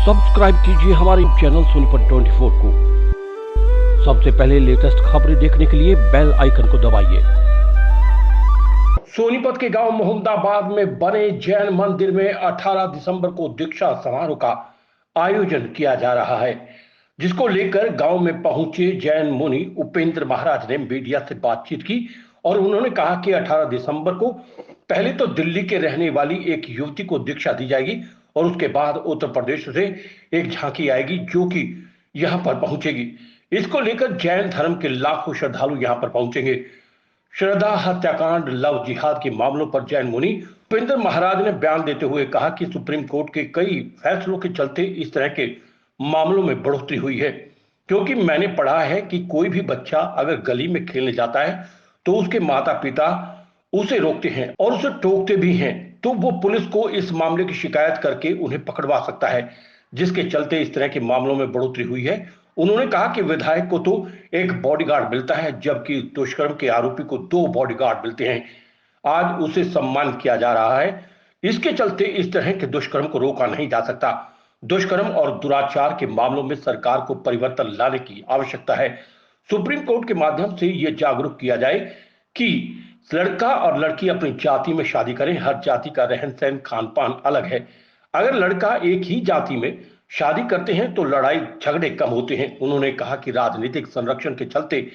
Subscribe कीजिए हमारे channel Sonipat 24 को। सबसे पहले लेटेस्ट खबरें देखने के लिए बेल आइकन को दबाइए। सोनीपत के गांव मोहम्मदाबाद में बने जैन मंदिर में 18 दिसंबर को दीक्षा समारोह का आयोजन किया जा रहा है, जिसको लेकर गांव में पहुंचे जैन मुनि उपेंद्र महाराज ने मीडिया से बातचीत की और उन्होंने कहा कि 18 दिसंबर को पहले तो दिल्ली के रहने वाली एक युवती को दीक्षा दी जाएगी और उसके बाद उत्तर प्रदेश से एक झांकी आएगी जो कि यहां पर पहुंचेगी। इसको लेकर जैन धर्म के लाखों श्रद्धालु यहां पर पहुंचेंगे। श्रद्धा हत्याकांड, लव जिहाद के मामलों पर जैन मुनि उपेंद्र महाराज ने बयान देते हुए कहा कि सुप्रीम कोर्ट के कई फैसलों के चलते इस तरह के मामलों में बढ़ोतरी हुई है, क्योंकि मैंने पढ़ा है कि कोई भी बच्चा अगर गली में खेलने जाता है तो उसके माता पिता उसे रोकते हैं और उसे टोकते भी हैं, तो वो पुलिस को इस मामले की शिकायत करके उन्हें पकड़वा सकता है, जिसके चलते इस तरह के मामलों में बढ़ोतरी हुई है। उन्होंने कहा कि विधायक को तो एक बॉडीगार्ड मिलता है, जबकि दुष्कर्म के आरोपी को 2 बॉडीगार्ड मिलते हैं। आज उसे सम्मान किया जा रहा है, इसके चलते इस तरह के दुष्कर्म को रोका नहीं जा सकता। दुष्कर्म और दुराचार के मामलों में सरकार को परिवर्तन लाने की आवश्यकता है। सुप्रीम कोर्ट के माध्यम से यह जागरूक किया जाए कि लड़का और लड़की अपनी जाति में शादी करें। हर जाति का रहन सहन खान पान अलग है। अगर लड़का एक ही जाति में शादी करते हैं तो लड़ाई झगड़े कम होते हैं। उन्होंने कहा कि राजनीतिक संरक्षण के चलते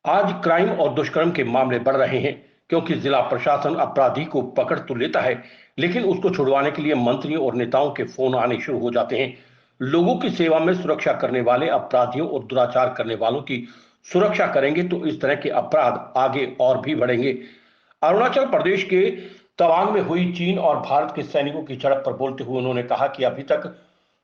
आज क्राइम और दुष्कर्म के मामले बढ़ रहे हैं, क्योंकि जिला प्रशासन अपराधी को पकड़ तो लेता है, लेकिन उसको छुड़वाने के लिए मंत्रियों और नेताओं के फोन आने शुरू हो जाते हैं। लोगों की सेवा में सुरक्षा करने वाले अपराधियों और दुराचार करने वालों की सुरक्षा करेंगे तो इस तरह के अपराध आगे और भी बढ़ेंगे। अरुणाचल प्रदेश के तवांग में हुई चीन और भारत के सैनिकों की झड़प पर बोलते हुए उन्होंने कहा कि अभी तक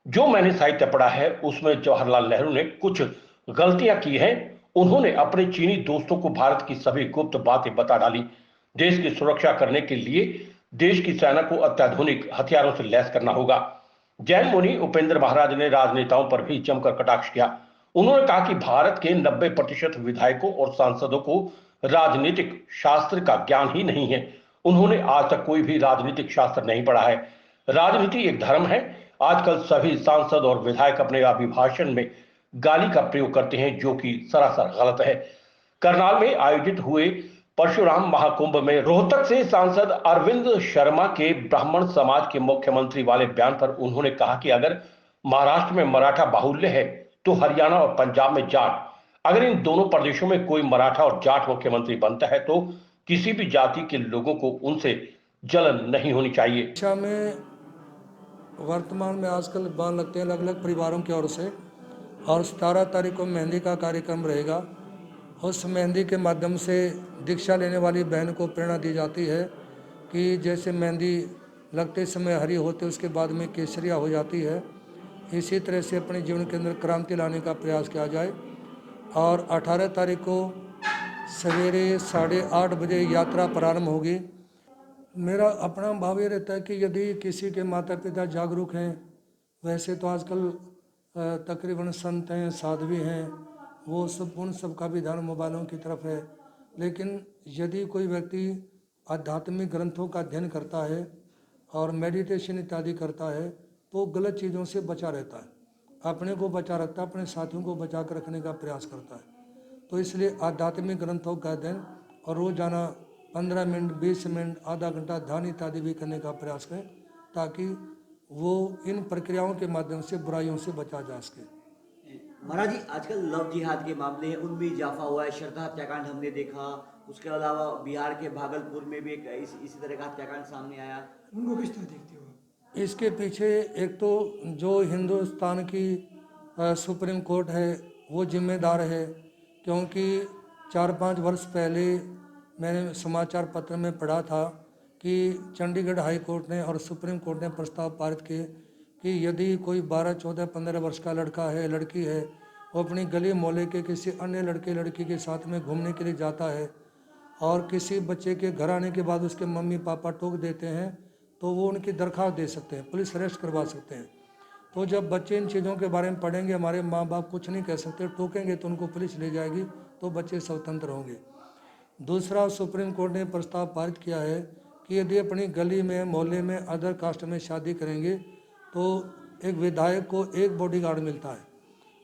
जो मैंने साहित्य पढ़ा है उसमें जवाहरलाल नेहरू ने कुछ गलतियां की हैं। उन्होंने अपने चीनी दोस्तों को भारत की सभी गुप्त बातें बता डाली। देश की सुरक्षा करने के लिए देश की सेना को अत्याधुनिक हथियारों से लैस करना होगा। जैन मुनि उपेंद्र महाराज ने राजनेताओं पर भी जमकर कटाक्ष किया। उन्होंने कहा कि भारत के 90% विधायकों और सांसदों को राजनीतिक शास्त्र का ज्ञान ही नहीं है। उन्होंने आज तक कोई भी राजनीतिक शास्त्र नहीं पढ़ा है। राजनीति एक धर्म है। आजकल सभी सांसद और विधायक अपने अभिभाषण में गाली का प्रयोग करते हैं, जो कि सरासर गलत है। करनाल में आयोजित हुए परशुराम महाकुंभ में रोहतक से सांसद अरविंद शर्मा के ब्राह्मण समाज के मुख्यमंत्री वाले बयान पर उन्होंने कहा कि अगर महाराष्ट्र में मराठा बाहुल्य है तो हरियाणा और पंजाब में जाट। अगर इन दोनों प्रदेशों में कोई मराठा और जाट मुख्यमंत्री बनता है तो किसी भी जाति के लोगों को उनसे जलन नहीं होनी चाहिए। शिक्षा में वर्तमान में आजकल बांध लगते हैं अलग अलग परिवारों की ओर से, और 17 तारीख को मेहंदी का कार्यक्रम रहेगा। उस मेहंदी के माध्यम से दीक्षा लेने वाली बहन को प्रेरणा दी जाती है कि जैसे मेहंदी लगते समय हरी होती है, उसके बाद में केसरिया हो जाती है। इसी तरह से अपने जीवन के अंदर क्रांति लाने का प्रयास किया जाए। और 18 तारीख को सवेरे 8:30 बजे यात्रा प्रारंभ होगी। मेरा अपना भाव ये रहता है कि यदि किसी के माता पिता जागरूक हैं, वैसे तो आजकल तकरीबन संत हैं, साध्वी हैं, वो सब उन सब का भी ध्यान मोबाइलों की तरफ है। लेकिन यदि कोई व्यक्ति आध्यात्मिक ग्रंथों का अध्ययन करता है और मेडिटेशन इत्यादि करता है तो गलत चीज़ों से बचा रहता है, अपने को बचा रखता है, अपने साथियों को बचा कर रखने का प्रयास करता है। तो इसलिए आध्यात्मिक ग्रंथों का अध्ययन और रोजाना 15 मिनट, 20 मिनट, आधा घंटा ध्यान इत्यादि भी करने का प्रयास करें, ताकि वो इन प्रक्रियाओं के माध्यम से बुराइयों से बचा जा सके। महाराज जी, आजकल लव जिहाद के मामले हैं, उनमें इजाफा हुआ है। श्रद्धा हत्याकांड हमने देखा, उसके अलावा बिहार के भागलपुर में भी इसी तरह का हत्याकांड सामने आया। उनको किस तरह देखते हो? इसके पीछे एक तो जो हिंदुस्तान की सुप्रीम कोर्ट है वो जिम्मेदार है, क्योंकि 4-5 वर्ष पहले मैंने समाचार पत्र में पढ़ा था कि चंडीगढ़ हाई कोर्ट ने और सुप्रीम कोर्ट ने प्रस्ताव पारित किए कि यदि कोई 12, 14, 15 वर्ष का लड़का है, लड़की है, वो अपनी गली मोहल्ले के किसी अन्य लड़के लड़की के साथ में घूमने के लिए जाता है और किसी बच्चे के घर आने के बाद उसके मम्मी पापा टोक देते हैं, तो वो उनकी दरख्वास्त दे सकते हैं, पुलिस अरेस्ट करवा सकते हैं। तो जब बच्चे इन चीज़ों के बारे में पढ़ेंगे, हमारे माँ बाप कुछ नहीं कह सकते, टोकेंगे तो उनको पुलिस ले जाएगी, तो बच्चे स्वतंत्र होंगे। दूसरा, सुप्रीम कोर्ट ने प्रस्ताव पारित किया है कि यदि अपनी गली में, मोहल्ले में अदर कास्ट में शादी करेंगे तो एक विधायक को 1 बॉडीगार्ड मिलता है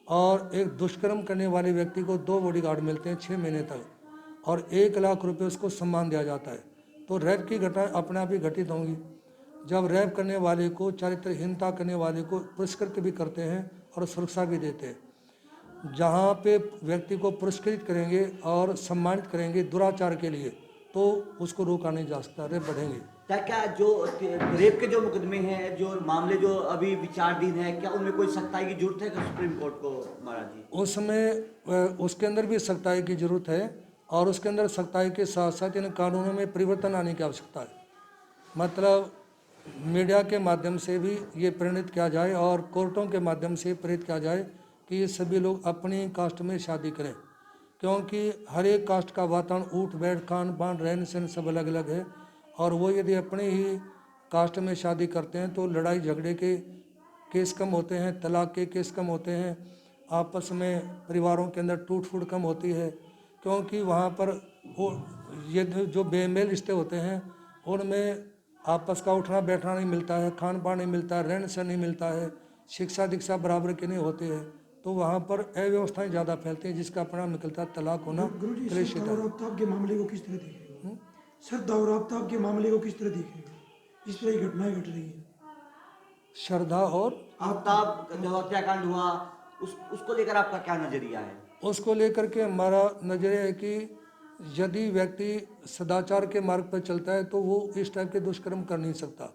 और एक दुष्कर्म करने वाले व्यक्ति को 2 बॉडीगार्ड मिलते हैं 6 महीने तक, और 1 लाख रुपए उसको सम्मान दिया जाता है। तो रैप की घटना अपने आप ही घटित होंगी। जब रैप करने वाले को, चारित्रहीनता करने वाले को पुरस्कृत भी करते हैं और सुरक्षा भी देते हैं। जहाँ पे व्यक्ति को पुरस्कृत करेंगे और सम्मानित करेंगे दुराचार के लिए, तो उसको रोका नहीं जा सकता, रेप बढ़ेंगे। क्या जो रेप के जो मुकदमे हैं, जो मामले जो अभी विचाराधीन है, क्या उनमें कोई सख्ताई की जरूरत है सुप्रीम कोर्ट को महाराज जी? उसमें उसके अंदर भी सख्ताई की जरूरत है, और उसके अंदर सख्ताई के साथ साथ इन कानूनों में परिवर्तन आने की आवश्यकता है। मतलब मीडिया के माध्यम से भी ये प्रेरित किया जाए और कोर्टों के माध्यम से प्रेरित किया जाए कि ये सभी लोग अपनी कास्ट में शादी करें, क्योंकि हर एक कास्ट का वातावरण, उठ बैठ, खान पान, रहन सहन सब अलग अलग है। और वो यदि अपने ही कास्ट में शादी करते हैं तो लड़ाई झगड़े के केस कम होते हैं, तलाक के केस कम होते हैं, आपस में परिवारों के अंदर टूट फूट कम होती है, क्योंकि वहाँ पर वो ये जो बेमेल रिश्ते होते हैं उनमें आपस का उठना बैठना नहीं मिलता है, खान पान नहीं मिलता है, रहन सहन नहीं मिलता है, शिक्षा दीक्षा बराबर के नहीं होते हैं, तो वहाँ पर अव्यवस्थाएं ज़्यादा फैलती हैं, जिसका परिणाम निकलता है तलाक होना। श्रद्धा और आफ्ताब के मामले को किस तरह देखेगा? श्रद्धा और आफ्ताब के मामले को किस तरह देखेगा? इस तरह की घटनाएं घट रही हैं। श्रद्धा और आफ्ताब जो हत्याकांड हुआ, उसको लेकर आपका क्या नजरिया है? उसको लेकर के हमारा नजरिया है कि यदि व्यक्ति सदाचार के मार्ग पर चलता है तो वो इस टाइप के दुष्कर्म कर नहीं सकता।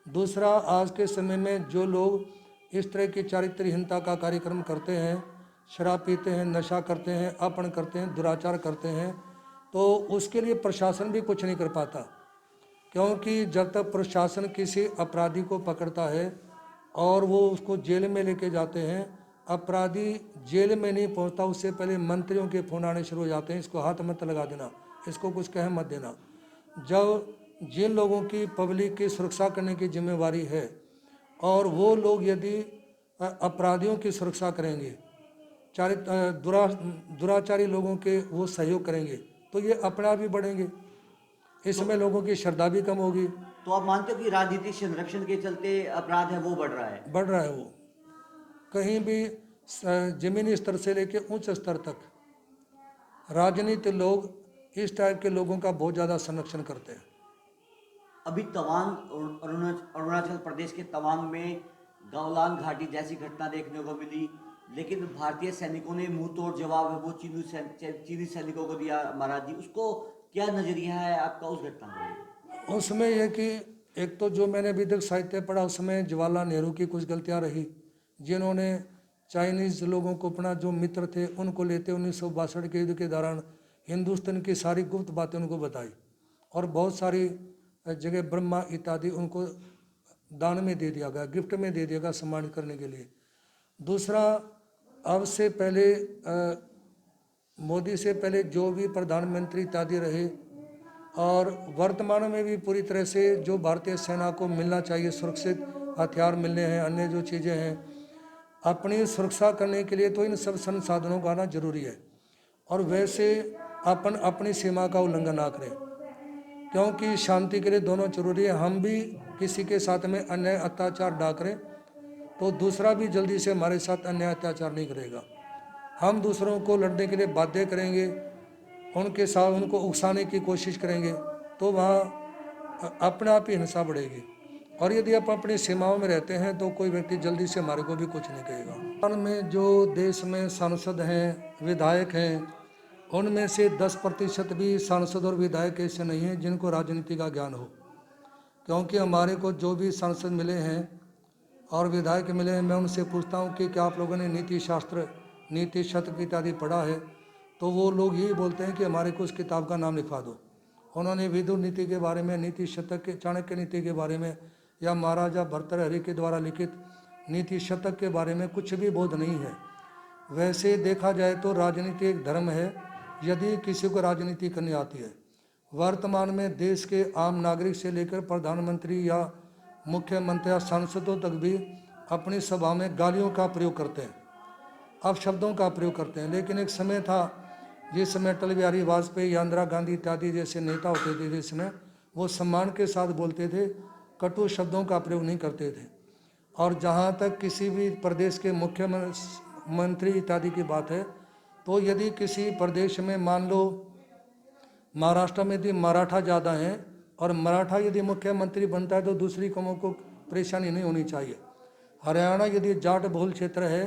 दूसरा, आज के समय में जो लोग इस तरह की चारित्रहीनता का कार्यक्रम करते हैं, शराब पीते हैं, नशा करते हैं, अपहरण करते हैं, दुराचार करते हैं, तो उसके लिए प्रशासन भी कुछ नहीं कर पाता, क्योंकि जब तक प्रशासन किसी अपराधी को पकड़ता है और वो उसको जेल में लेके जाते हैं, अपराधी जेल में नहीं पहुंचता उससे पहले मंत्रियों के फोन आने शुरू हो जाते हैं, इसको हाथ मत लगा देना, इसको कुछ कह मत देना। जब जिन लोगों की पब्लिक की सुरक्षा करने की जिम्मेवारी है और वो लोग यदि अपराधियों की सुरक्षा करेंगे, दुराचारी लोगों के वो सहयोग करेंगे, तो ये अपने आप ही बढ़ेंगे, इसमें लोगों की श्रद्धा भी कम होगी। तो आप मानते हो कि राजनीतिक संरक्षण के चलते अपराध है वो बढ़ रहा है? बढ़ रहा है वो, कहीं भी जमीनी स्तर से लेकर उच्च स्तर तक राजनीतिक लोग इस टाइप के लोगों का बहुत ज़्यादा संरक्षण करते हैं। अभी तवांग, अरुणाचल प्रदेश के तवांग में गौलान घाटी जैसी घटना देखने को मिली, लेकिन भारतीय सैनिकों ने मुंह तोड़ जवाब है वो चीनी सैनिकों को दिया महाराज जी। उसको क्या नजरिया है आपका उस घटना को? उसमें यह कि एक तो जो मैंने अभी तक साहित्य पढ़ा उसमें जवाहरलाल नेहरू की कुछ गलतियां रही, जिन्होंने चाइनीज़ लोगों को अपना जो मित्र थे उनको लेते 1962 के युद्ध के दौरान हिंदुस्तान की सारी गुप्त बातें उनको बताई, और बहुत सारी जगह ब्रह्मा इत्यादि उनको दान में दे दिया गया, गिफ्ट में दे दिया गया सम्मानित करने के लिए। दूसरा, अब से पहले मोदी से पहले जो भी प्रधानमंत्री इत्यादि रहे और वर्तमान में भी पूरी तरह से जो भारतीय सेना को मिलना चाहिए, सुरक्षित हथियार मिलने हैं, अन्य जो चीज़ें हैं, अपनी सुरक्षा करने के लिए तो इन सब संसाधनों का आना जरूरी है। और वैसे अपन अपनी सीमा का उल्लंघन ना करें, क्योंकि शांति के लिए दोनों जरूरी है। हम भी किसी के साथ में अन्याय अत्याचार ना करें तो दूसरा भी जल्दी से हमारे साथ अन्याय अत्याचार नहीं करेगा। हम दूसरों को लड़ने के लिए बाध्य करेंगे, उनके साथ उनको उकसाने की कोशिश करेंगे, तो वहाँ अपने आप ही हिंसा बढ़ेगी। और यदि आप अपनी सीमाओं में रहते हैं तो कोई व्यक्ति जल्दी से हमारे को भी कुछ नहीं कहेगा। में जो देश में सांसद हैं, विधायक हैं, उनमें से 10% भी सांसद और विधायक ऐसे नहीं हैं जिनको राजनीति का ज्ञान हो। क्योंकि हमारे को जो भी सांसद मिले हैं और विधायक मिले हैं, मैं उनसे पूछता हूं कि क्या आप लोगों ने नीति शास्त्र, नीति शतक इत्यादि पढ़ा है, तो वो लोग यही बोलते हैं कि हमारे को उस किताब का नाम लिखवा दो। उन्होंने विदुर नीति के बारे में, नीति शतक के, चाणक्य नीति के बारे में या महाराजा भर्तृहरि के द्वारा लिखित नीति शतक के बारे में कुछ भी बोध नहीं है। वैसे देखा जाए तो राजनीति एक धर्म है, यदि किसी को राजनीति करनी आती है। वर्तमान में देश के आम नागरिक से लेकर प्रधानमंत्री या मुख्यमंत्री या सांसदों तक भी अपनी सभा में गालियों का प्रयोग करते हैं, अपशब्दों का प्रयोग करते हैं। लेकिन एक समय था जिस समय अटल बिहारी वाजपेयी या इंदिरा गांधी इत्यादि जैसे नेता होते थे, जिसमें वो सम्मान के साथ बोलते थे, कटु शब्दों का प्रयोग नहीं करते थे। और जहाँ तक किसी भी प्रदेश के मुख्यमंत्री इत्यादि की बात है, तो यदि किसी प्रदेश में मान लो महाराष्ट्र में यदि मराठा ज़्यादा हैं और मराठा यदि मुख्यमंत्री बनता है तो दूसरी कौमों को परेशानी नहीं होनी चाहिए। हरियाणा यदि जाट बहुल क्षेत्र है,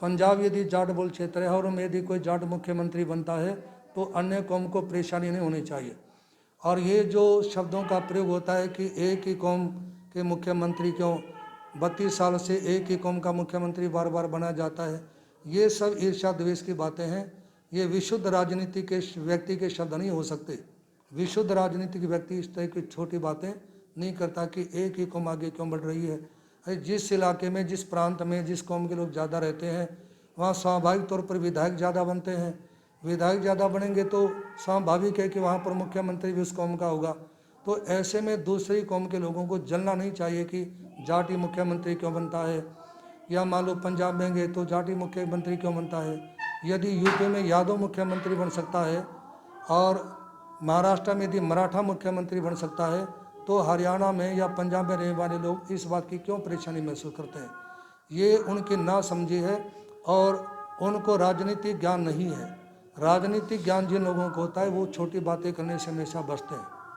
पंजाब यदि जाट बहुल क्षेत्र है और उनमें यदि कोई जाट मुख्यमंत्री बनता है तो अन्य कौम को परेशानी नहीं होनी चाहिए। और ये जो शब्दों का प्रयोग होता है कि एक ही कौम के मुख्यमंत्री क्यों 32 साल से एक ही कौम का मुख्यमंत्री बार बार बनाया जाता है, ये सब ईर्ष्या द्वेष की बातें हैं। ये विशुद्ध राजनीति के व्यक्ति के शब्द नहीं हो सकते। विशुद्ध राजनीतिक व्यक्ति इस तरह की छोटी बातें नहीं करता कि एक ही कौम आगे क्यों बढ़ रही है। जिस इलाके में, जिस प्रांत में जिस कौम के लोग ज़्यादा रहते हैं वहाँ स्वाभाविक तौर पर विधायक ज़्यादा बनते हैं। विधायक ज़्यादा बनेंगे तो स्वाभाविक है कि वहाँ पर मुख्यमंत्री भी उस कौम का होगा। तो ऐसे में दूसरी कौम के लोगों को जलना नहीं चाहिए कि जाटी मुख्यमंत्री क्यों बनता है, या मान लो पंजाब में गए तो जाटी मुख्यमंत्री क्यों बनता है। यदि यूपी में यादव मुख्यमंत्री बन सकता है और महाराष्ट्र में यदि मराठा मुख्यमंत्री बन सकता है तो हरियाणा में या पंजाब में रहने वाले लोग इस बात की क्यों परेशानी महसूस करते हैं। ये उनकी नासमझी है और उनको राजनीतिक ज्ञान नहीं है। राजनीतिक ज्ञान जिन लोगों को होता है वो छोटी बातें करने से हमेशा बचते हैं।